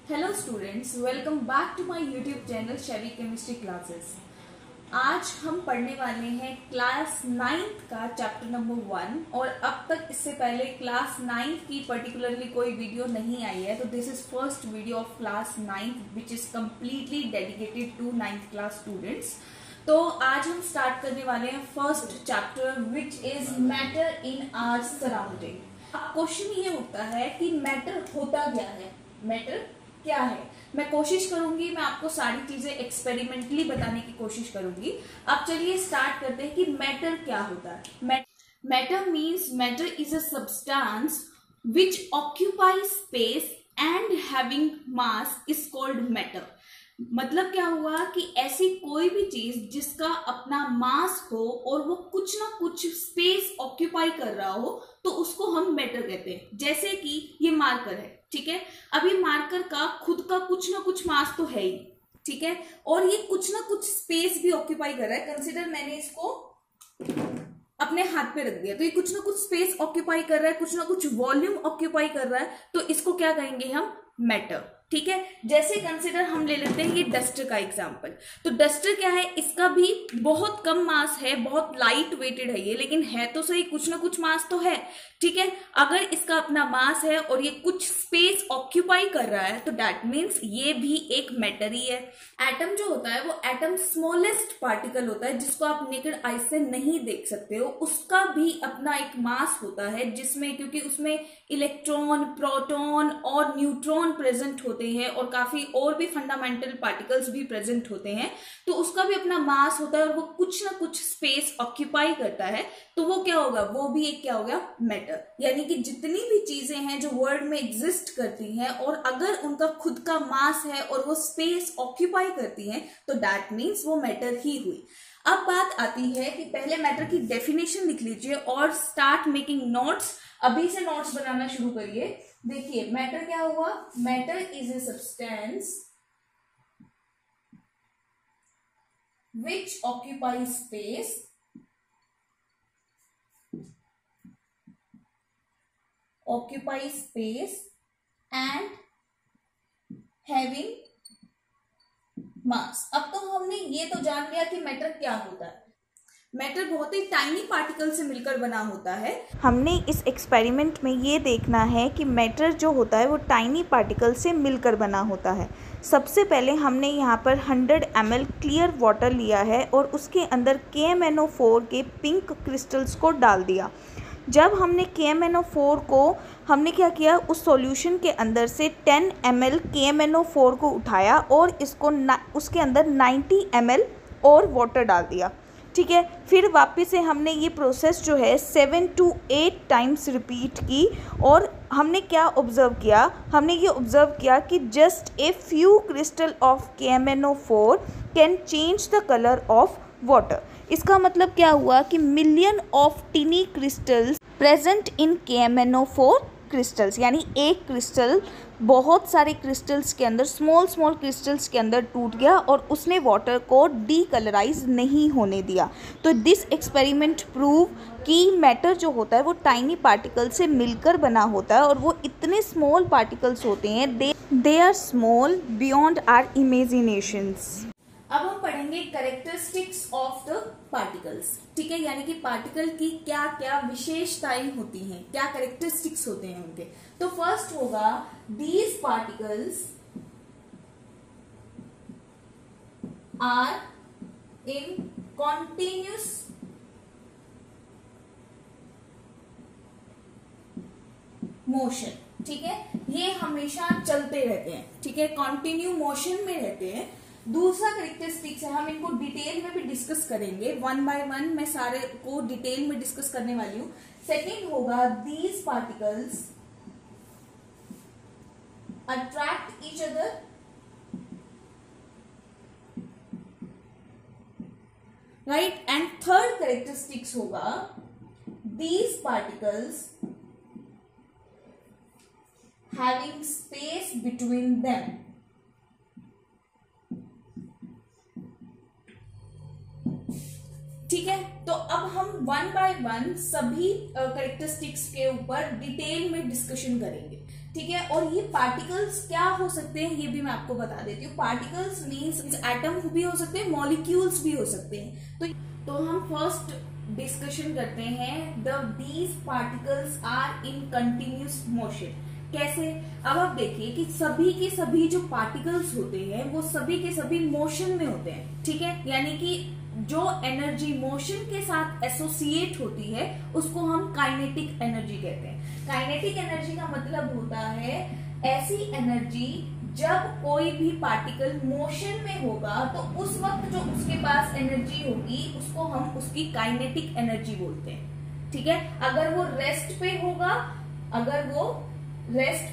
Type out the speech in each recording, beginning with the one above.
Hello students, welcome back to my YouTube channel Shevi chemistry classes. आज हम पढ़ने वाले हैं क्लास 9th का चैप्टर नंबर 1 और अब तक इससे पहले क्लास 9th की पर्टिकुलरली कोई वीडियो नहीं आई है, तो this is first video of class 9th which is completely dedicated to 9th class students. तो आज हम स्टार्ट करने वाले हैं first chapter which is matter in our surrounding. Question ये उठता है कि मैटर होता क्या है, मैटर क्या है। मैं कोशिश करूंगी, मैं आपको सारी चीजें एक्सपेरिमेंटली बताने की कोशिश करूंगी। अब चलिए स्टार्ट करते हैं कि मैटर क्या होता है। Matter means matter is a substance which occupy space and having mass is called matter. मतलब क्या हुआ कि ऐसी कोई भी चीज जिसका अपना मास हो और वो कुछ ना कुछ स्पेस ऑक्यूपाई कर रहा हो तो उसको हम मैटर कहते हैं। जैसे कि ये मार्कर है, ठीक है। अब ये मार्कर का खुद का कुछ ना कुछ मास तो है ही, ठीक है, और ये कुछ ना कुछ स्पेस भी ऑक्यूपाई कर रहा है। कंसीडर मैंने इसको अपने हाथ पे रख दिया तो ये कुछ ना कुछ स्पेस ऑक्यूपाई कर रहा है, कुछ ना कुछ वॉल्यूम ऑक्यूपाई कर रहा है, तो इसको क्या कहेंगे हम, मैटर, ठीक है। जैसे कंसीडर हम ले लेते हैं ये डस्टर का एग्जांपल। तो डस्टर क्या है, इसका भी बहुत कम मास है, बहुत लाइट वेटेड है ये, लेकिन है तो सही, कुछ ना कुछ मास तो है, ठीक है। अगर इसका अपना मास है और ये कुछ स्पेस ऑक्यूपाई कर रहा है तो दैट मीन्स ये भी एक मैटर ही है। एटम जो होता है वो एटम स्मॉलेस्ट पार्टिकल होता है जिसको आप नेकेड आई से नहीं देख सकते हो, उसका भी अपना एक मास होता है जिसमें, क्योंकि उसमें इलेक्ट्रॉन, प्रोटॉन और न्यूट्रॉन प्रेजेंट होते हैं और काफी और भी फंडामेंटल पार्टिकल्स भी प्रेजेंट होते हैं, तो उसका भी अपना मास होता है और वो कुछ ना कुछ स्पेस ऑक्यूपाई करता है, तो वो क्या होगा, वो भी एक क्या हो गया, मैटर। यानी कि जितनी भी चीजें हैं जो वर्ल्ड में एग्जिस्ट करती हैं और अगर उनका खुद का मास है और वो स्पेस ऑक्यूपाई करती हैं तो दैट मीन्स वो मैटर ही हुई। अब बात आती है कि पहले मैटर की डेफिनेशन लिख लीजिए और स्टार्ट मेकिंग नोट्स। अभी से नोट्स बनाना शुरू करिए। देखिए मैटर क्या हुआ, matter is a substance which occupy space and having mass। अब तो हमने ये तो जान लिया कि मैटर क्या होता है। मैटर बहुत ही टाइनी पार्टिकल से मिलकर बना होता है। हमने इस एक्सपेरिमेंट में ये देखना है कि मैटर जो होता है वो टाइनी पार्टिकल से मिलकर बना होता है। सबसे पहले हमने यहाँ पर 100 ml क्लियर वाटर लिया है और उसके अंदर KMnO4 के पिंक क्रिस्टल्स को डाल दिया। जब हमने KMnO4 को हमने क्या किया, उस सॉल्यूशन के अंदर से 10 ml KMnO4 को उठाया और इसको उसके अंदर 90 ml और वाटर डाल दिया, ठीक है। फिर वापस से हमने ये प्रोसेस जो है 7 to 8 टाइम्स रिपीट की और हमने क्या ऑब्ज़र्व किया, हमने ये ऑब्ज़र्व किया कि just a few crystal of KMnO4 can change the colour of water. इसका मतलब क्या हुआ कि million of टिनी crystals present in KMnO4 crystals, यानी एक क्रिस्टल बहुत सारे क्रिस्टल्स के अंदर, स्मॉल क्रिस्टल्स के अंदर टूट गया और उसने वाटर को डीकलराइज नहीं होने दिया। तो दिस एक्सपेरिमेंट प्रूव कि मैटर जो होता है वो टाइनी पार्टिकल से मिलकर बना होता है और वो इतने स्मॉल पार्टिकल्स होते हैं, they are small beyond our imaginations. अब हम पढ़ेंगे कैरेक्टरिस्टिक्स ऑफ द पार्टिकल्स, ठीक है, यानी कि पार्टिकल की क्या क्या विशेषताएं होती हैं, क्या कैरेक्टरिस्टिक्स होते हैं उनके। तो फर्स्ट होगा these particles are in continuous motion, ठीक है, ये हमेशा चलते रहते हैं, ठीक है, कॉन्टिन्यू मोशन में रहते हैं। दूसरा कैरेक्टरिस्टिक्स है, हम इनको डिटेल में भी डिस्कस करेंगे, 1 by 1 मैं सारे को डिटेल में डिस्कस करने वाली हूँ। सेकेंड होगा these particles attract each other, right. And third characteristics होगा these particles having space between them. ठीक है, तो अब हम 1 by 1 सभी कैरेक्टरिस्टिक्स के ऊपर डिटेल में डिस्कशन करेंगे। ठीक है। और ये पार्टिकल्स क्या हो सकते हैं ये भी मैं आपको बता देती हूँ। पार्टिकल्स मीन्स एटम भी हो सकते हैं, मॉलिक्यूल्स भी हो सकते हैं। तो हम फर्स्ट डिस्कशन करते हैं these particles are in continuous motion. कैसे? अब आप देखिए कि सभी के सभी जो पार्टिकल्स होते हैं वो सभी के सभी मोशन में होते हैं, ठीक है। यानी कि जो एनर्जी मोशन के साथ एसोसिएट होती है उसको हम काइनेटिक एनर्जी कहते हैं। काइनेटिक एनर्जी का मतलब होता है ऐसी एनर्जी जब कोई भी पार्टिकल मोशन में होगा तो उस वक्त जो उसके पास एनर्जी होगी उसको हम उसकी काइनेटिक एनर्जी बोलते हैं, ठीक है। अगर वो रेस्ट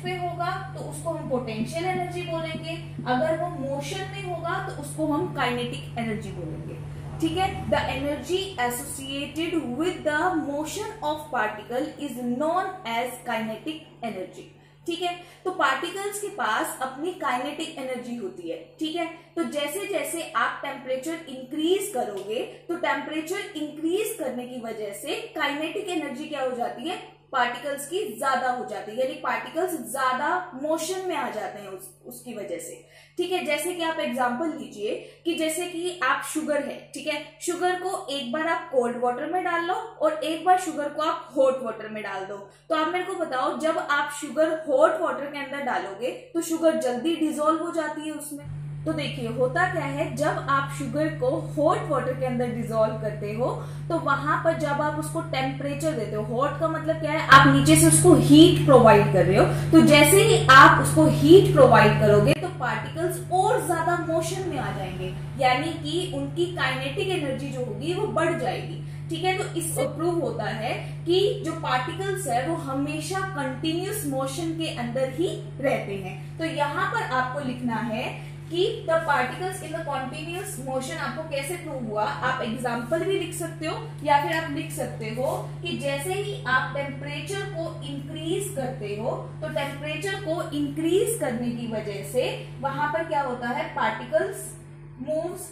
पे होगा तो उसको हम पोटेंशियल एनर्जी बोलेंगे, अगर वो मोशन में होगा तो उसको हम काइनेटिक एनर्जी बोलेंगे, ठीक है। The energy associated with the motion of particle is known as kinetic energy, ठीक है। तो पार्टिकल्स के पास अपनी काइनेटिक एनर्जी होती है, ठीक है। तो जैसे जैसे आप टेम्परेचर इंक्रीज करोगे तो टेम्परेचर इंक्रीज करने की वजह से काइनेटिक एनर्जी क्या हो जाती है, पार्टिकल्स की ज्यादा हो जाती है, यानी पार्टिकल्स ज्यादा मोशन में आ जाते हैं उसकी वजह से, ठीक है। जैसे कि आप एग्जांपल लीजिए कि जैसे कि आप शुगर है, ठीक है। शुगर को एक बार आप कोल्ड वाटर में डाल लो और एक बार शुगर को आप हॉट वाटर में डाल दो। तो आप मेरे को बताओ, जब आप शुगर हॉट वाटर के अंदर डालोगे तो शुगर जल्दी डिसॉल्व हो जाती है उसमें। तो देखिए होता क्या है, जब आप शुगर को हॉट वाटर के अंदर डिसॉल्व करते हो तो वहां पर जब आप उसको टेम्परेचर देते हो, हॉट का मतलब क्या है, आप नीचे से उसको हीट प्रोवाइड कर रहे हो। तो जैसे ही आप उसको हीट प्रोवाइड करोगे तो पार्टिकल्स और ज्यादा मोशन में आ जाएंगे, यानी कि उनकी काइनेटिक एनर्जी जो होगी वो बढ़ जाएगी, ठीक है। तो इससे प्रूव होता है कि जो पार्टिकल्स है वो हमेशा कंटिन्यूस मोशन के अंदर ही रहते हैं। तो यहाँ पर आपको लिखना है कि the particles in the continuous motion आपको कैसे प्रूव हुआ। आप एग्जाम्पल भी लिख सकते हो या फिर आप लिख सकते हो कि जैसे ही आप टेम्परेचर को इंक्रीज करते हो तो टेम्परेचर को इंक्रीज करने की वजह से वहां पर क्या होता है, particles moves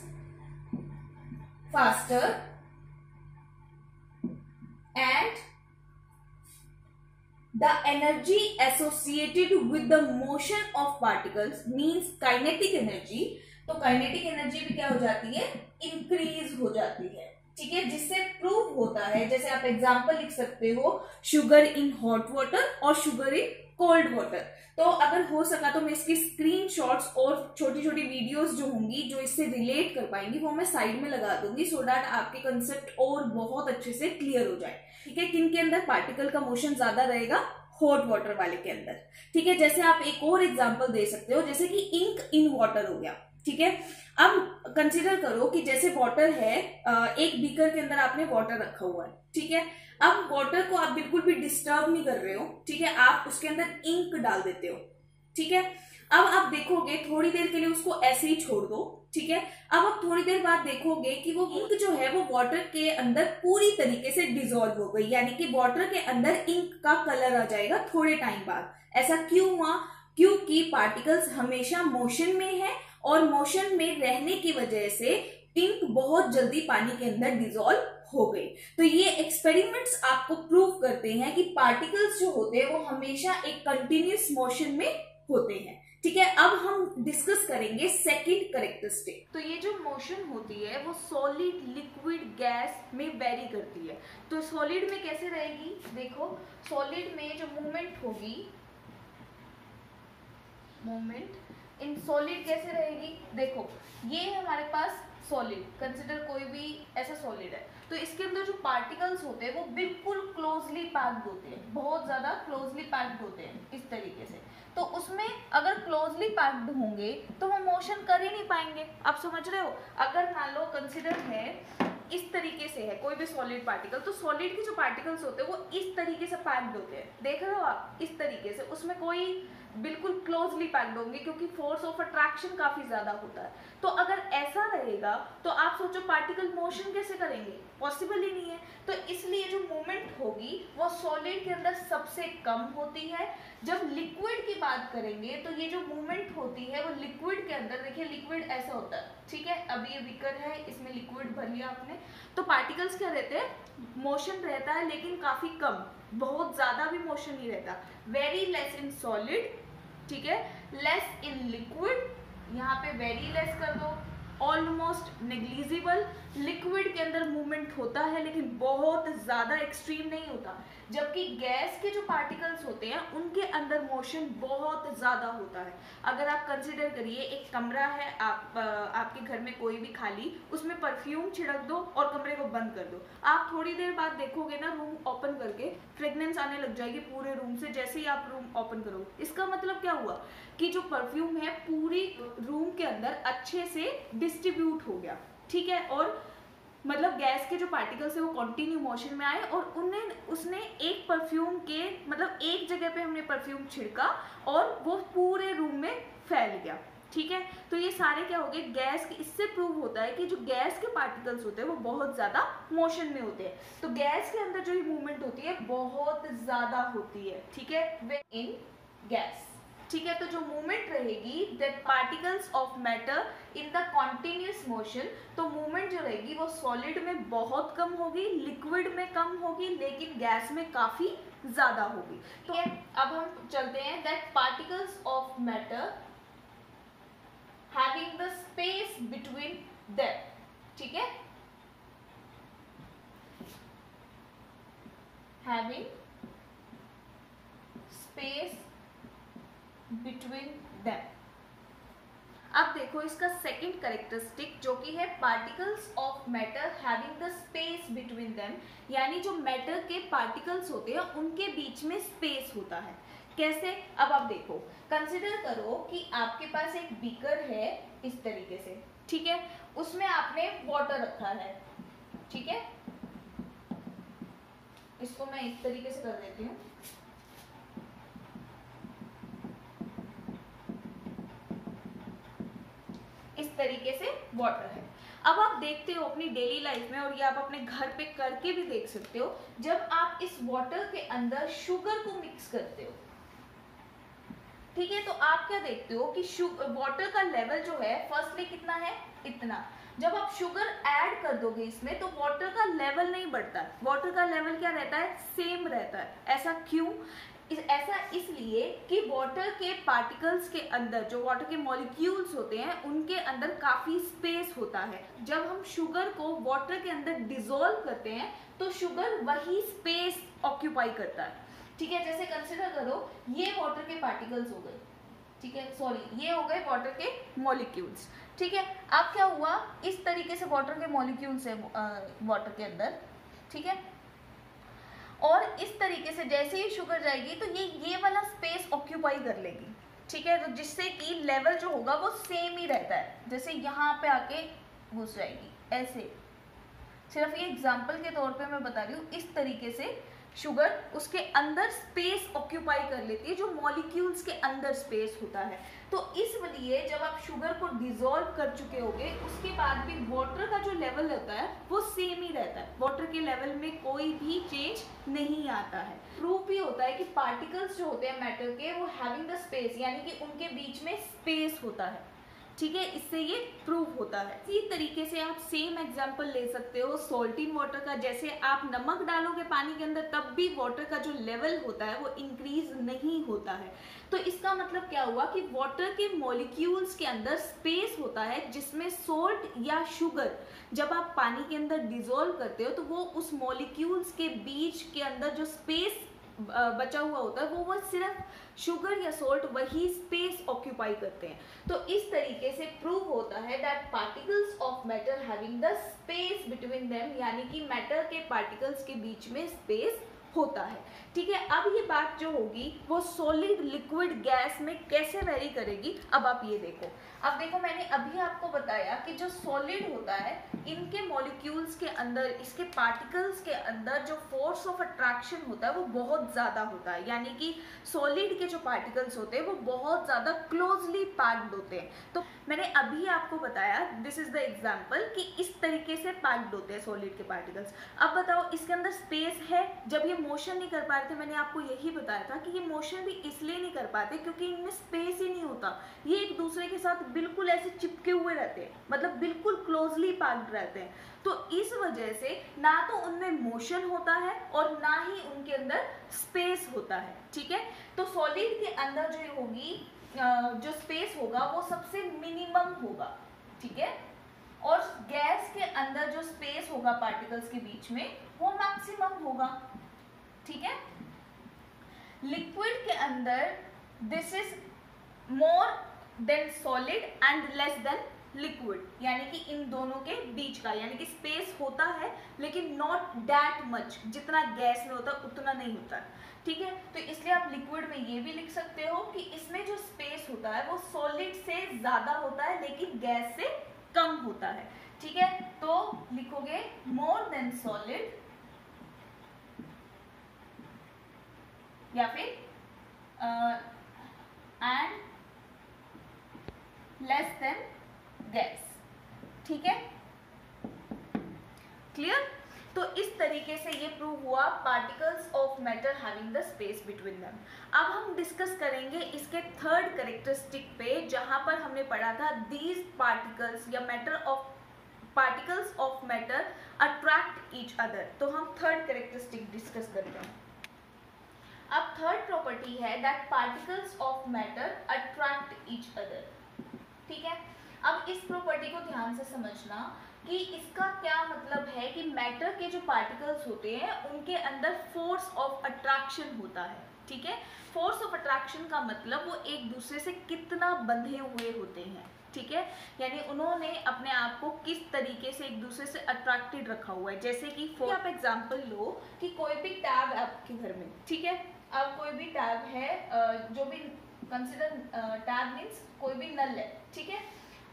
faster and the energy associated with the motion of particles means kinetic energy। तो काइनेटिक एनर्जी भी क्या हो जाती है, इंक्रीज हो जाती है, ठीक है। जिससे प्रूव होता है, जैसे आप एग्जांपल लिख सकते हो शुगर इन हॉट वाटर और शुगर इन कोल्ड वाटर। तो अगर हो सका तो मैं इसकी स्क्रीनशॉट्स और छोटी छोटी वीडियोस जो होंगी जो इससे रिलेट कर पाएंगी वो मैं साइड में लगा दूंगी, सो दैट आपके कंसेप्ट और बहुत अच्छे से क्लियर हो जाए, ठीक है। किन के अंदर पार्टिकल का मोशन ज्यादा रहेगा, हॉट वाटर वाले के अंदर, ठीक है। जैसे आप एक और एग्जांपल दे सकते हो, जैसे कि इंक इन वाटर हो गया, ठीक है। अब कंसीडर करो कि जैसे वाटर है, एक बीकर के अंदर आपने वाटर रखा हुआ है, ठीक है। अब वाटर को आप बिल्कुल भी डिस्टर्ब नहीं कर रहे हो, ठीक है। आप उसके अंदर इंक डाल देते हो, ठीक है। अब आप देखोगे थोड़ी देर के लिए उसको ऐसे ही छोड़ दो, ठीक है। अब आप थोड़ी देर बाद देखोगे कि वो इंक जो है वो वाटर के अंदर पूरी तरीके से डिसॉल्व हो गई, यानी कि वाटर के अंदर इंक का कलर आ जाएगा थोड़े टाइम बाद। ऐसा क्यों हुआ? क्योंकि पार्टिकल्स हमेशा मोशन में है और मोशन में रहने की वजह से इंक बहुत जल्दी पानी के अंदर डिसॉल्व हो गई। तो ये एक्सपेरिमेंट्स आपको प्रूव करते हैं कि पार्टिकल्स जो होते हैं वो हमेशा एक कंटिन्यूस मोशन में होते हैं, ठीक है। अब हम डिस्कस करेंगे सेकंड कैरेक्टरिस्टिक। तो ये जो मोशन होती है वो सॉलिड, लिक्विड, गैस में वेरी करती है। तो सॉलिड में कैसे रहेगी, देखो सॉलिड में जो मूवमेंट होगी, मूवमेंट इन सॉलिड कैसे रहेगी, देखो ये है हमारे पास सॉलिड, कंसिडर कोई भी ऐसा सॉलिड है, तो इसके अंदर जो पार्टिकल्स होते हैं वो बिल्कुल क्लोजली पैक्ड होते हैं, बहुत ज्यादा क्लोजली पैक्ड होते हैं इस तरीके से। तो उसमें अगर क्लोजली पैक्ड होंगे तो वो मोशन कर ही नहीं पाएंगे, आप समझ रहे हो। अगर मान लो कंसिडर है इस तरीके से है कोई भी सॉलिड पार्टिकल, तो सॉलिड के जो पार्टिकल्स होते हैं वो इस तरीके से पैक्ड होते हैं, देख रहे हो आप, इस तरीके से, उसमें कोई बिल्कुल क्लोजली पैक्ड होंगे क्योंकि फोर्स ऑफ अट्रैक्शन काफी ज्यादा होता है। तो अगर ऐसा रहेगा तो आप सोचो पार्टिकल मोशन कैसे करेंगे, पॉसिबल ही नहीं है। तो इसलिए जो मूवमेंट होगी वो सॉलिड के अंदर सबसे कम होती है। जब लिक्विड की बात करेंगे तो ये जो मूवमेंट होती होती है वो लिक्विड के अंदर, देखिए लिक्विड ऐसा होता है, ठीक है, अब ये बीकर है, इसमें लिक्विड भर लिया आपने, तो पार्टिकल्स क्या रहते हैं, मोशन रहता है लेकिन काफी कम, बहुत ज्यादा भी मोशन नहीं रहता, वेरी लेस इन सॉलिड, ठीक है, लेस इन लिक्विड, यहाँ पे वेरी लेस कर दो, ऑलमोस्ट नेग्लिजिबल, लिक्विड के अंदर मूवमेंट होता है लेकिन बहुत ज्यादा एक्सट्रीम नहीं होता, जबकि गैस के जो पार्टिकल्स होते हैं उनके अंदर मोशन बहुत ज्यादा होता है। अगर आप कंसिडर करिए एक कमरा है, आपके घर में कोई भी खाली, उसमें परफ्यूम छिड़क दो और कमरे को बंद कर दो, आप थोड़ी देर बाद देखोगे ना रूम ओपन करके फ्रेग्रेंस आने लग जाएगी पूरे रूम से, जैसे ही आप रूम ओपन करोगे। इसका मतलब क्या हुआ कि जो परफ्यूम है पूरी रूम के अंदर अच्छे से डिस्ट्रीब्यूट हो गया, ठीक है, और मतलब गैस के जो पार्टिकल्स है वो कंटिन्यू मोशन में आए और उसने एक परफ्यूम के मतलब एक जगह पे हमने परफ्यूम छिड़का और वो पूरे रूम में फैल गया, ठीक है। तो ये सारे क्या हो गए, गैस के, इससे प्रूव होता है कि जो गैस के पार्टिकल्स होते हैं वो बहुत ज्यादा मोशन में होते हैं, तो गैस के अंदर जो मूवमेंट होती है बहुत ज्यादा होती है, ठीक है, इन गैस, ठीक है। तो जो मूवमेंट रहेगी that particles of matter in the continuous motion, तो मूवमेंट जो रहेगी वो सॉलिड में बहुत कम होगी, लिक्विड में कम होगी, लेकिन गैस में काफी ज्यादा होगी। तो अब हम चलते हैं that particles of matter having the space between them, ठीक है, हैविंग स्पेस बिटवीन देम। अब देखो इसका सेकंड कैरेक्टरिस्टिक जो कि है particles of matter having the space between them, यानी जो मैटर के पार्टिकल्स होते हैं उनके बीच में स्पेस होता है। कैसे, अब आप देखो, कंसिडर करो कि आपके पास एक बीकर है इस तरीके से, ठीक है, उसमें आपने वाटर रखा है, ठीक है, इसको मैं इस तरीके से कर देती हूँ, इस तरीके से वाटर है। अब आप देखते हो अपनी डेली लाइफ में, और ये आप अपने घर पे करके भी देख सकते हो, जब आप इस वाटर के अंदर शुगर को मिक्स करते हो, ठीक है, तो आप क्या देखते हो कि वाटर का लेवल जो है फर्स्टली कितना है, इतना, जब आप शुगर ऐड कर दोगे इसमें तो वाटर का लेवल नहीं बढ़ता, वाटर का लेवल क्या रहता है, सेम रहता है। ऐसा क्यों, ऐसा इसलिए कि वाटर के पार्टिकल्स के अंदर जो वाटर के मॉलिक्यूल्स होते हैं उनके अंदर काफी स्पेस होता है। जब हम शुगर को वाटर के अंदर डिसॉल्व करते हैं तो शुगर वही स्पेस ऑक्यूपाई करता है, ठीक है। जैसे कंसिडर करो ये वाटर के पार्टिकल्स हो गए, ठीक है, सॉरी ये हो गए वाटर के मॉलिक्यूल्स, ठीक है। अब क्या हुआ, इस तरीके से वाटर के मॉलिक्यूल्स है वाटर के अंदर, ठीक है, और इस तरीके से जैसे ही शुगर जाएगी तो ये वाला स्पेस ऑक्यूपाई कर लेगी, ठीक है, तो जिससे कि लेवल जो होगा वो सेम ही रहता है, जैसे यहाँ पे आके घुस जाएगी ऐसे, सिर्फ ये एग्जांपल के तौर पे मैं बता रही हूँ, इस तरीके से शुगर उसके अंदर स्पेस ऑक्यूपाई कर लेती है, जो मॉलिक्यूल्स के अंदर स्पेस होता है। तो इसलिए जब आप शुगर को डिसॉल्व कर चुके होगे उसके बाद भी वाटर का जो लेवल होता है वो सेम ही रहता है, वाटर के लेवल में कोई भी चेंज नहीं आता है। प्रूफ भी होता है कि पार्टिकल्स जो होते हैं मैटर के वो हैविंग द स्पेस, यानी कि उनके बीच में स्पेस होता है, ठीक है, इससे ये प्रूव होता है। इसी तरीके से आप सेम एग्जांपल ले सकते हो सॉल्ट इन वाटर का, जैसे आप नमक डालोगे पानी के अंदर तब भी वाटर का जो लेवल होता है वो इंक्रीज नहीं होता है। तो इसका मतलब क्या हुआ कि वाटर के मॉलिक्यूल्स के अंदर स्पेस होता है, जिसमें सोल्ट या शुगर जब आप पानी के अंदर डिसॉल्व करते हो तो वो उस मॉलिक्यूल्स के बीच के अंदर जो स्पेस बचा हुआ होता है वो सिर्फ शुगर या सोल्ट वही स्पेस ऑक्यूपाई करते हैं। तो इस तरीके से प्रूव होता है that particles of matter having the space between them, यानी कि मैटर के पार्टिकल्स के बीच में स्पेस होता है, ठीक है। अब ये बात जो होगी वो सॉलिड, लिक्विड, गैस में कैसे वेरी करेगी, अब आप ये देखो। अब देखो मैंने अभी आपको बताया कि जो सॉलिड होता है इनके मॉलिक्यूल्स के अंदर, इसके पार्टिकल्स के अंदर जो फोर्स ऑफ अट्रैक्शन होता है वो बहुत ज़्यादा होता है, यानी कि सॉलिड के जो पार्टिकल्स होते हैं वो बहुत ज़्यादा क्लोजली पैक्ड होते हैं। तो मैंने अभी आपको बताया, दिस इज द एग्जाम्पल, कि इस तरीके से पैक्ड होते हैं सॉलिड के पार्टिकल्स। अब बताओ इसके अंदर स्पेस है, जब ये मोशन नहीं कर पा रहे थे, मैंने आपको यही बताया था कि ये मोशन भी इसलिए नहीं कर पाते क्योंकि इनमें स्पेस ही नहीं होता। ये एक दूसरे के साथ बिल्कुल ऐसे चिपके हुए रहते हैं, मतलब बिल्कुल क्लोजली पैक्ड रहते हैं। तो इस वजह से ना तो उनमें मोशन होता है और ना ही उनके अंदर स्पेस होता है। ठीक है, तो सॉलिड के अंदर जो होगी जो स्पेस होगा वो सबसे मिनिमम होगा। ठीक है, और गैस के अंदर जो स्पेस होगा पार्टिकल्स के बीच में वो मैक्सिमम होगा। ठीक है, लिक्विड के अंदर this is more than solid and less than liquid, यानी कि इन दोनों के बीच का, यानी कि स्पेस होता है लेकिन नॉट दैट मच, जितना गैस में होता है उतना नहीं होता है। ठीक है, तो इसलिए आप लिक्विड में ये भी लिख सकते हो कि इसमें जो स्पेस होता है वो सॉलिड से ज्यादा होता है लेकिन गैस से कम होता है। ठीक है, तो लिखोगे मोर देन सॉलिड या फिर एंड लेस देन गैस। ठीक है, क्लियर? तो इस तरीके से ये प्रूव हुआ particles of matter having the space between them. अब हम डिस्कस करेंगे इसके थर्ड कैरेक्टरिस्टिक पे, जहां पर हमने पढ़ा था दीज पार्टिकल्स या particles of matter attract each other. तो हम थर्ड कैरेक्टरिस्टिक डिस्कस करते हैं। अब थर्ड प्रॉपर्टी है that particles of matter attract each other. ठीक है, अब इस प्रॉपर्टी को ध्यान से समझना कि इसका क्या मतलब है कि मैटर के जो पार्टिकल्स होते हैं उनके अंदर फोर्स ऑफ अट्रैक्शन होता है। ठीक है, फोर्स ऑफ अट्रैक्शन का मतलब वो एक दूसरे से कितना बंधे हुए होते हैं। ठीक है, यानी उन्होंने अपने आप को किस तरीके से एक दूसरे से अट्रैक्टेड रखा हुआ है। जैसे कि आप एग्जांपल लो कि कोई भी टैब है आपके घर में। ठीक है, अब कोई भी टैब है, जो भी कंसिडर टैब मीन्स कोई भी नल है। ठीक है,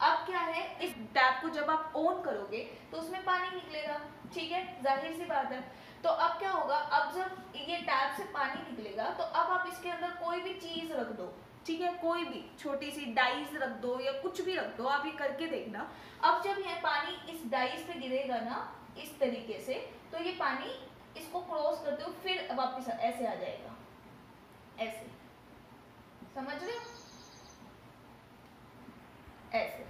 अब क्या है, इस टैप को जब आप ऑन करोगे तो उसमें पानी निकलेगा। ठीक है, जाहिर सी बात है। तो अब क्या होगा, अब जब ये टैप से पानी निकलेगा तो अब आप इसके अंदर कोई भी चीज रख दो। ठीक है, कोई भी छोटी सी डाइस रख दो या कुछ भी रख दो, आप ये करके देखना। अब जब यह पानी इस डाइस पे गिरेगा ना इस तरीके से, तो ये पानी इसको क्रॉस करते हुए फिर वापस ऐसे आ जाएगा, ऐसे, समझ रहे हो, ऐसे।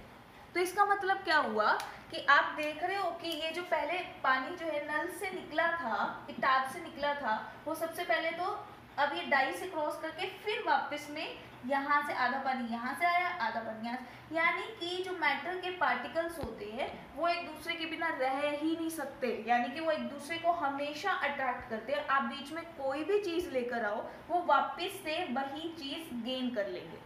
तो इसका मतलब क्या हुआ कि आप देख रहे हो कि ये जो पहले पानी जो है नल से निकला था, टैप से निकला था, वो सबसे पहले तो अब ये डाई से क्रॉस करके फिर वापस में यहाँ से आधा पानी यहाँ से आया, आधा पानी यहाँ से, यानी कि जो मैटर के पार्टिकल्स होते हैं वो एक दूसरे के बिना रह ही नहीं सकते, यानी कि वो एक दूसरे को हमेशा अट्रैक्ट करते हैं। आप बीच में कोई भी चीज़ लेकर आओ वो वापस से वही चीज़ गेन कर लेंगे।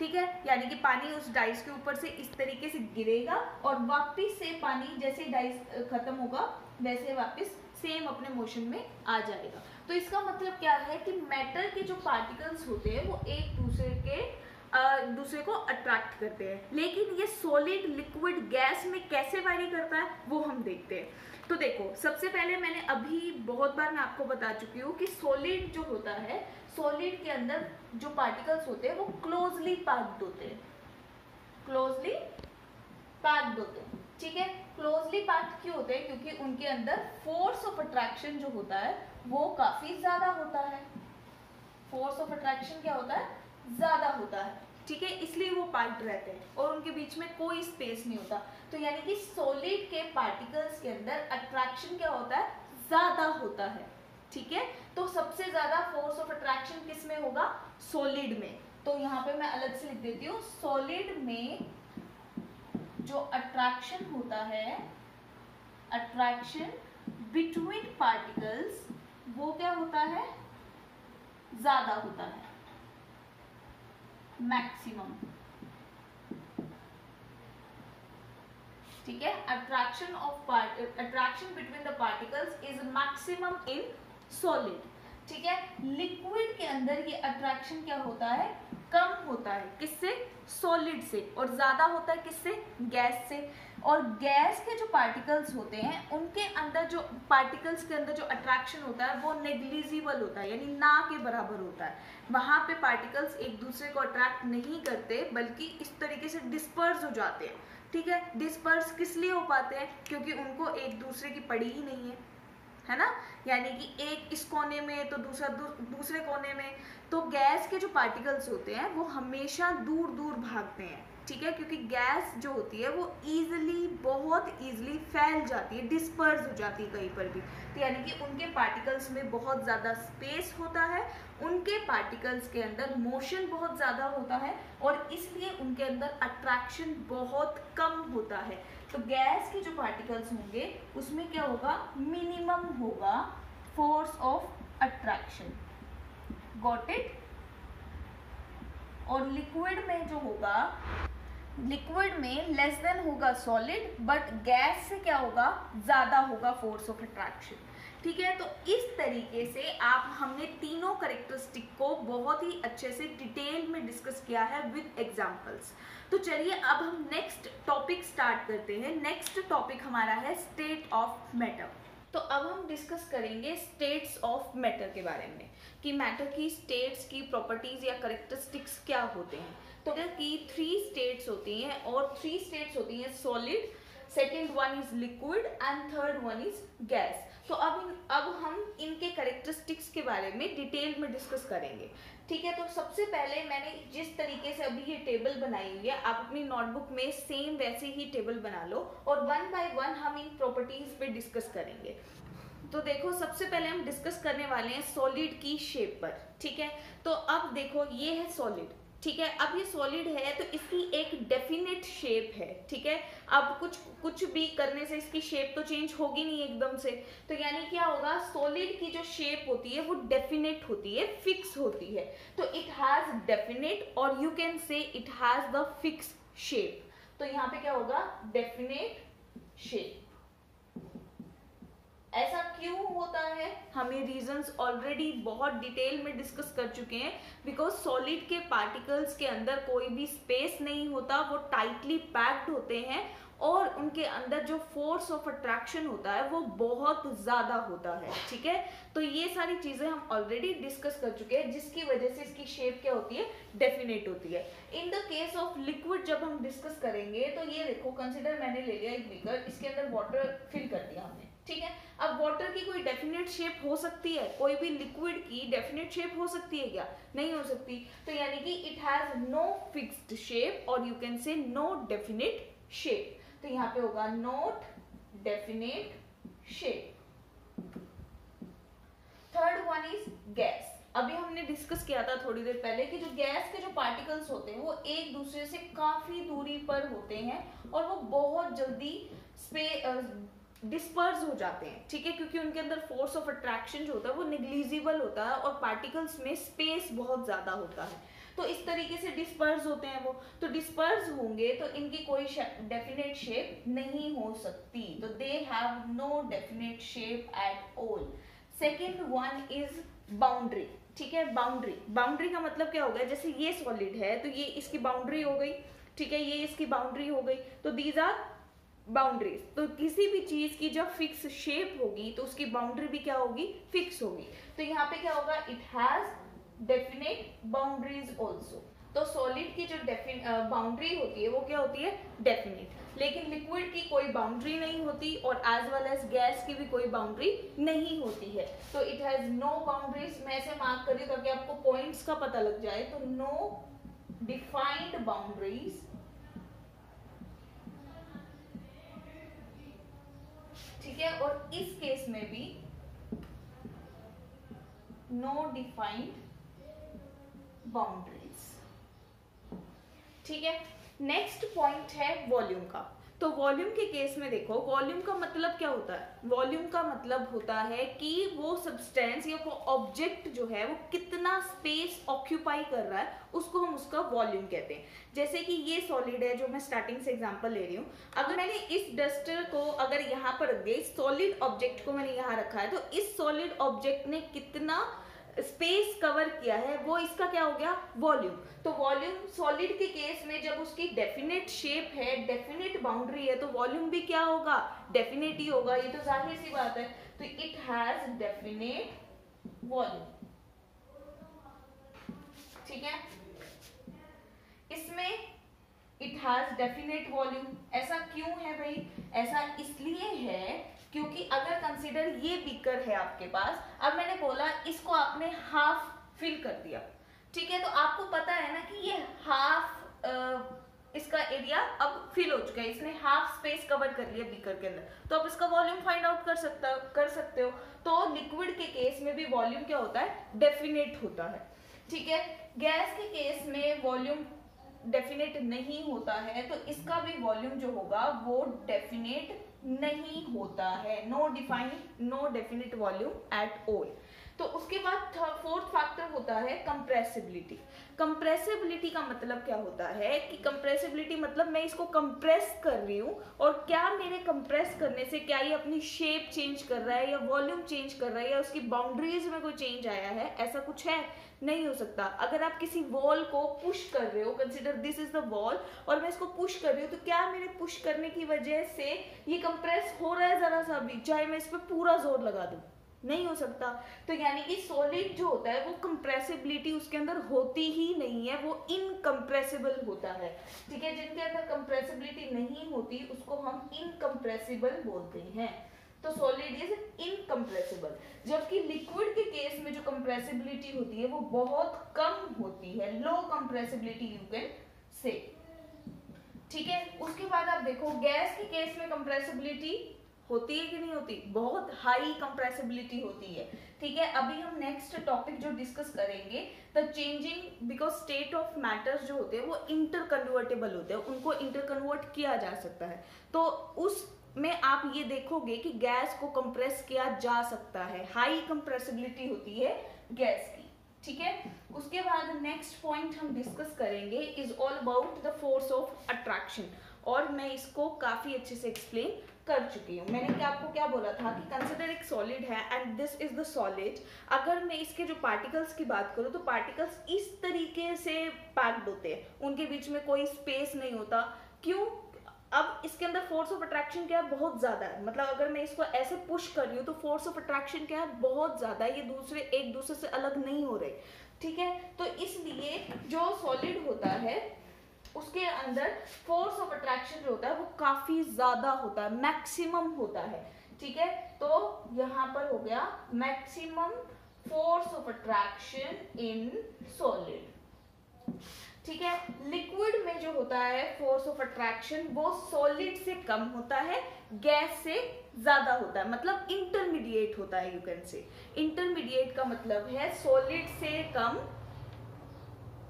ठीक है, यानी कि पानी उस डाइस के ऊपर से इस तरीके से गिरेगा और वापस से पानी जैसे डाइस खत्म होगा वैसे वापस सेम अपने मोशन में आ जाएगा। तो इसका मतलब क्या है कि मैटर के जो पार्टिकल्स होते हैं वो एक दूसरे को अट्रैक्ट करते हैं। लेकिन ये सॉलिड, लिक्विड, गैस में कैसे वैरी करता है वो हम देखते हैं। तो देखो, सबसे पहले मैंने अभी बहुत बार मैं आपको बता चुकी हूँ कि सॉलिड जो होता है, सॉलिड के अंदर जो पार्टिकल्स होते हैं वो क्लोजली पैक्ड होते हैं, क्लोजली पैक्ड होते हैं। ठीक है, क्लोजली पैक्ड क्यों होते हैं? क्योंकि उनके अंदर फोर्स ऑफ अट्रैक्शन जो होता है वो काफी ज्यादा होता है। फोर्स ऑफ अट्रैक्शन क्या होता है? ज्यादा होता है। ठीक है, इसलिए वो पैक्ड रहते हैं और उनके बीच में कोई स्पेस नहीं होता। तो यानी कि सॉलिड के पार्टिकल्स के अंदर अट्रैक्शन क्या होता है? ज्यादा होता है। ठीक है, तो सबसे ज्यादा फोर्स ऑफ अट्रैक्शन किस में होगा? सॉलिड में। तो यहाँ पे मैं अलग से लिख देती हूँ, सॉलिड में जो अट्रैक्शन होता है, अट्रैक्शन बिटवीन पार्टिकल्स, वो क्या होता है? ज्यादा होता है, मैक्सिमम। ठीक है, attraction between the particles is maximum in solid. ठीक है, लिक्विड के अंदर ये अट्रैक्शन क्या होता है? कम होता है। किससे? सॉलिड से। और ज्यादा होता है किससे? गैस से। और गैस के जो पार्टिकल्स होते हैं उनके अंदर जो पार्टिकल्स के अंदर जो अट्रैक्शन होता है वो नेग्लिजिबल होता है, यानी ना के बराबर होता है। वहां पे पार्टिकल्स एक दूसरे को अट्रैक्ट नहीं करते बल्कि इस तरीके से डिस्पर्स हो जाते हैं। ठीक है, डिस्पर्स किस लिए हो पाते हैं? क्योंकि उनको एक दूसरे की पड़ी ही नहीं है, है ना, यानी कि एक इस कोने में तो दूसरा दूसरे कोने में। तो गैस के जो पार्टिकल्स होते हैं वो हमेशा दूर दूर भागते हैं, ठीक है, क्योंकि गैस जो होती है वो बहुत ईजिली फैल जाती है, डिस्पर्स हो जाती है कहीं पर भी। तो यानी कि उनके पार्टिकल्स में बहुत ज़्यादा स्पेस होता है, उनके पार्टिकल्स के अंदर मोशन बहुत ज़्यादा होता है और इसलिए उनके अंदर अट्रैक्शन बहुत कम होता है। तो गैस के जो पार्टिकल्स होंगे उसमें क्या होगा, मिनिमम होगा force of attraction, got it. और लिक्विड में जो होगा, लिक्विड में लेस देन होगा सॉलिड, बट गैस से क्या होगा, ज़्यादा होगा फोर्स ऑफ अट्रैक्शन, ठीक है। तो इस तरीके से हमने तीनों कैरेक्टरिस्टिक को बहुत ही अच्छे से डिटेल में डिस्कस किया है विद एग्जांपल्स। तो चलिए अब हम नेक्स्ट टॉपिक स्टार्ट करते हैं। नेक्स्ट टॉपिक हमारा है स्टेट ऑफ मैटर। तो अब हम डिस्कस करेंगे स्टेट्स ऑफ मैटर के बारे में, कि मैटर की स्टेट्स की प्रॉपर्टीज या कैरेक्टरिस्टिक्स क्या होते हैं। तो मैटर की 3 स्टेट्स होती हैं और 3 स्टेट्स होती हैं solid, second one is liquid and third one is gas. तो अब हम इनके कैरेक्टरिस्टिक्स के बारे में डिटेल में डिस्कस करेंगे, ठीक है। तो सबसे पहले मैंने जिस तरीके से अभी ये टेबल बनाई हुई है, आप अपनी नोटबुक में सेम वैसे ही टेबल बना लो और 1 बाय 1 हम इन प्रॉपर्टीज पे डिस्कस करेंगे। तो देखो सबसे पहले हम डिस्कस करने वाले हैं सॉलिड की शेप पर, ठीक है। तो अब देखो ये है सॉलिड, ठीक है। अब ये सॉलिड है तो इसकी एक डेफिनेट शेप है, ठीक है। अब कुछ भी करने से इसकी शेप तो चेंज होगी नहीं एकदम से। तो यानी क्या होगा, सॉलिड की जो शेप होती है वो डेफिनेट होती है, फिक्स होती है। तो इट हैज डेफिनेट और यू कैन से it has the fix shape. तो यहाँ पे क्या होगा, डेफिनेट शेप। ऐसा क्यों होता है, हमें रीजंस ऑलरेडी बहुत डिटेल में डिस्कस कर चुके हैं। बिकॉज सॉलिड के पार्टिकल्स के अंदर कोई भी स्पेस नहीं होता, वो टाइटली पैक्ड होते हैं और उनके अंदर जो फोर्स ऑफ अट्रैक्शन होता है वो बहुत ज्यादा होता है, ठीक है। तो ये सारी चीजें हम ऑलरेडी डिस्कस कर चुके हैं, जिसकी वजह से इसकी शेप क्या होती है, डेफिनेट होती है। In the case of liquid जब हम डिस्कस करेंगे तो ये देखो, कंसिडर मैंने ले लिया एक बीकर, इसके अंदर वाटर फिल कर दिया हमने, ठीक है। अब वाटर की कोई डेफिनेट शेप हो सकती है, कोई भी लिक्विड की डेफिनेट शेप हो सकती है क्या, नहीं हो सकती। तो यानी कि it has no fixed shape और you can say no definite shape. तो यहाँ पे होगा not definite shape. Third one is gas. अभी हमने डिस्कस किया था थोड़ी देर पहले कि जो गैस के जो पार्टिकल्स होते हैं वो एक दूसरे से काफी दूरी पर होते हैं और वो बहुत जल्दी डिस्पर्स हो जाते हैं, ठीक है, क्योंकि उनके अंदर फोर्स ऑफ अट्रैक्शन जो होता है वो निग्लिजिबल होता है और पार्टिकल्स में स्पेस बहुत ज्यादा होता है। तो इस तरीके से डिस्पर्स होते हैं वो। तो डिस्पर्स होंगे तो इनकी कोई डेफिनेट शेप नहीं हो सकती। तो they have no definite shape at all. Second one is boundary, ठीक है। बाउंड्री का मतलब क्या हो गया, जैसे ये सॉलिड है तो ये इसकी बाउंड्री हो गई, ठीक है, ये इसकी बाउंड्री हो गई। तो दीज आर बाउंड्रीज। तो किसी भी चीज की जब फिक्स शेप होगी तो उसकी बाउंड्री भी क्या होगी, फिक्स होगी। तो यहाँ पे क्या होगा, it has definite boundaries also. तो सॉलिड की जो बाउंड्री होती है वो क्या होती है, डेफिनेट। लेकिन लिक्विड की कोई बाउंड्री नहीं होती और एज वेल एज गैस की भी कोई बाउंड्री नहीं होती है। तो इट हैज नो बाउंड्रीज। मैं ऐसे मार्क कर रही हूँ ताकि आपको पॉइंट्स का पता लग जाए। तो नो डिफाइंड बाउंड्रीज, ठीक है। और इस केस में भी नो डिफाइंड बाउंड्रीज, ठीक है। नेक्स्ट पॉइंट है वॉल्यूम का। तो वॉल्यूम के केस में देखो, वॉल्यूम का मतलब क्या होता है, वॉल्यूम का मतलब होता है कि वो सब्सटेंस या वो ऑब्जेक्ट जो है वो कितना स्पेस ऑक्यूपाई कर रहा है, उसको हम उसका वॉल्यूम कहते हैं। जैसे कि ये सॉलिड है जो मैं स्टार्टिंग से एग्जांपल ले रही हूँ। अगर मैंने इस डस्टर को अगर यहाँ पर रख दिया, सॉलिड ऑब्जेक्ट को मैंने यहाँ रखा है, तो इस सॉलिड ऑब्जेक्ट ने कितना स्पेस कवर किया है वो इसका क्या हो गया, वॉल्यूम। तो वॉल्यूम सॉलिड के केस में जब उसकी डेफिनेट शेप है, डेफिनेट बाउंड्री है, तो वॉल्यूम भी क्या होगा, डेफिनेट ही होगा। ये तो जाहिर सी बात है। तो इट हैज डेफिनेट वॉल्यूम, ठीक है। इसमें इट हैज डेफिनेट वॉल्यूम। ऐसा क्यों है भाई, ऐसा इसलिए है क्योंकि अगर कंसीडर ये बीकर है आपके पास, अब मैंने बोला इसको आपने हाफ फिल कर दिया, ठीक है, तो आपको पता है ना कि ये हाफ इसका एरिया अब फिल हो चुका है, इसने हाफ स्पेस कवर कर लिया बीकर के अंदर, तो आप इसका वॉल्यूम फाइंड आउट कर सकते हो। तो लिक्विड के केस में भी वॉल्यूम क्या होता है, डेफिनेट होता है, ठीक है। गैस के केस में वॉल्यूम डेफिनेट नहीं होता है, तो इसका भी वॉल्यूम जो होगा वो डेफिनेट नहीं होता है, no definite volume at all. तो उसके बाद फोर्थ फैक्टर होता है कंप्रेसिबिलिटी। कंप्रेसिबिलिटी का मतलब क्या होता है कि कंप्रेसिबिलिटी मतलब मैं इसको कंप्रेस कर रही हूँ, और क्या मेरे कंप्रेस करने से क्या ये अपनी शेप चेंज कर रहा है या वॉल्यूम चेंज कर रहा है या उसकी बाउंड्रीज में कोई चेंज आया है, ऐसा कुछ है, नहीं हो सकता। अगर आप किसी वॉल को पुश कर रहे हो, consider this is the wall, और मैं इसको पुश कर रही हूँ, तो क्या मेरे पुश करने की वजह से ये कंप्रेस हो रहा है जरा सा भी, चाहे मैं इस पर पूरा जोर लगा दूं, नहीं हो सकता। तो यानी कि सॉलिड जो होता है वो कंप्रेसिबिलिटी उसके अंदर होती ही नहीं है, वो इनकंप्रेसिबल होता है, ठीक है। जिनके अंदर कंप्रेसिबिलिटी नहीं होती उसको हम इनकंप्रेसिबल बोलते हैं, तो सॉलिड इज इनकंप्रेसिबल। जबकि लिक्विड के केस में जो कंप्रेसिबिलिटी होती है वो बहुत कम होती है, लो कंप्रेसिबिलिटी यू कैन से, ठीक है। उसके बाद आप देखो गैस के केस में कंप्रेसिबिलिटी होती है कि नहीं होती, बहुत हाई कंप्रेसिबिलिटी होती है, ठीक है। अभी हम नेक्स्ट टॉपिक जो डिस्कस करेंगे, the changing because state of matters जो होते हैं वो इंटर कन्वर्टेबल होते हैं, उनको इंटर कन्वर्ट किया जा सकता है, तो उसमें आप ये देखोगे कि गैस को कंप्रेस किया जा सकता है, हाई कंप्रेसिबिलिटी होती है गैस की, ठीक है। उसके बाद नेक्स्ट पॉइंट हम डिस्कस करेंगे is all about the force of attraction, और मैं इसको काफी अच्छे से एक्सप्लेन कर चुकी हूँ। मैंने आपको क्या बोला था कि कंसिडर एक सॉलिड है and this is the solid, अगर मैं इसके जो पार्टिकल्स की बात करूँ तो पार्टिकल्स इस तरीके से पैक्ड होते हैं, उनके बीच में कोई स्पेस नहीं होता, क्यों, अब इसके अंदर फोर्स ऑफ अट्रैक्शन क्या है, बहुत ज्यादा है, मतलब अगर मैं इसको ऐसे पुश कर रही हूँ तो फोर्स ऑफ अट्रैक्शन क्या है, बहुत ज्यादा है, ये एक दूसरे से अलग नहीं हो रहे, ठीक है। तो इसलिए जो सॉलिड होता है उसके अंदर फोर्स ऑफ अट्रैक्शन जो होता है वो काफी ज्यादा होता है, मैक्सिमम होता है, ठीक है। तो यहां पर हो गया maximum force of attraction in solid, ठीक है। लिक्विड में जो होता है फोर्स ऑफ अट्रैक्शन वो सॉलिड से कम होता है, गैस से ज्यादा होता है, मतलब इंटरमीडिएट होता है, यू कैन से। इंटरमीडिएट का मतलब है सॉलिड से कम,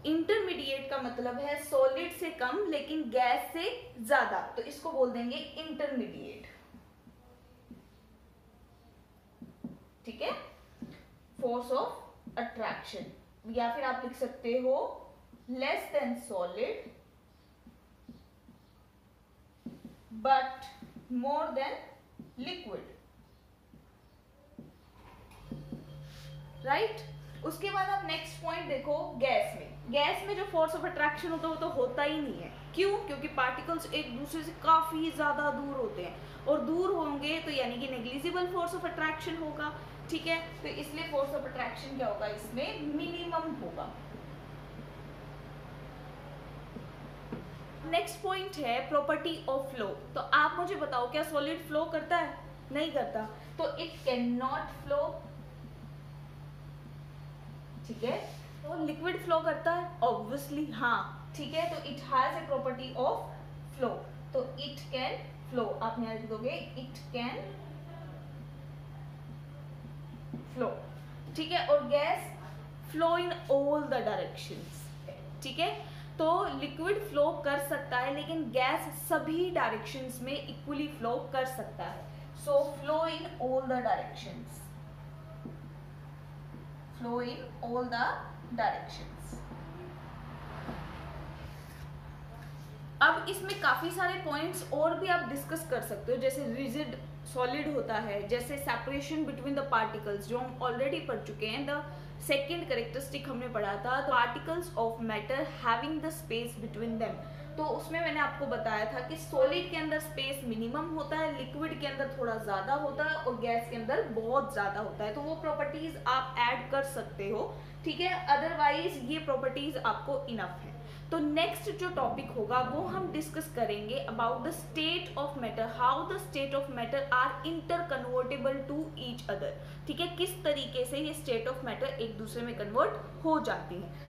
इंटरमीडिएट का मतलब है सॉलिड से कम लेकिन गैस से ज्यादा, तो इसको बोल देंगे इंटरमीडिएट, ठीक है। फोर्स ऑफ अट्रैक्शन, या फिर आप लिख सकते हो less than solid but more than liquid, right. उसके बाद आप नेक्स्ट पॉइंट देखो, गैस में जो फोर्स ऑफ अट्रैक्शन होता है वो तो होता ही नहीं है, क्यों, क्योंकि पार्टिकल्स एक दूसरे से काफी ज्यादा दूर होते हैं, और दूर होंगे तो यानी कि नेग्लिजिबल फोर्स ऑफ अट्रैक्शन होगा, ठीक है। तो इसलिए फोर्स ऑफ अट्रैक्शन क्या होगा, इसमें मिनिमम होगा। नेक्स्ट पॉइंट है प्रॉपर्टी ऑफ फ्लो। तो आप मुझे बताओ क्या सॉलिड फ्लो करता है, नहीं करता, तो इट कैन नॉट फ्लो, ठीक है। तो लिक्विड फ्लो करता है, ऑब्वियसली हाँ, ठीक है। तो it has a property of flow, तो इट कैन फ्लो, आप यहां लिख दोगे इट कैन फ्लो, ठीक है। और gas flow in all the directions, ठीक है। तो लिक्विड फ्लो कर सकता है लेकिन गैस सभी डायरेक्शंस में इक्वली फ्लो कर सकता है, so flow in all the directions, flow in all the directions। अब इसमें काफी सारे पॉइंट्स और भी आप डिस्कस कर सकते हो, जैसे रिजिड सॉलिड होता है, जैसे सेपरेशन बिटवीन द पार्टिकल्स जो हम ऑलरेडी पढ़ चुके हैं, द सेकेंड कैरेक्टरिस्टिक हमने पढ़ा था, particles of matter having the space between them, तो उसमें मैंने आपको बताया था कि सॉलिड के अंदर स्पेस मिनिमम होता है, लिक्विड के अंदर थोड़ा ज्यादा होता है और गैस के अंदर बहुत ज्यादा होता है, तो वो प्रॉपर्टीज आप ऐड कर सकते हो, ठीक है। अदरवाइज ये प्रॉपर्टीज आपको इनफ है। तो नेक्स्ट जो टॉपिक होगा वो हम डिस्कस करेंगे about the state of matter, how the state of matter are interconvertible to each other. ठीक है, किस तरीके से ये स्टेट ऑफ मैटर एक दूसरे में कन्वर्ट हो जाती है।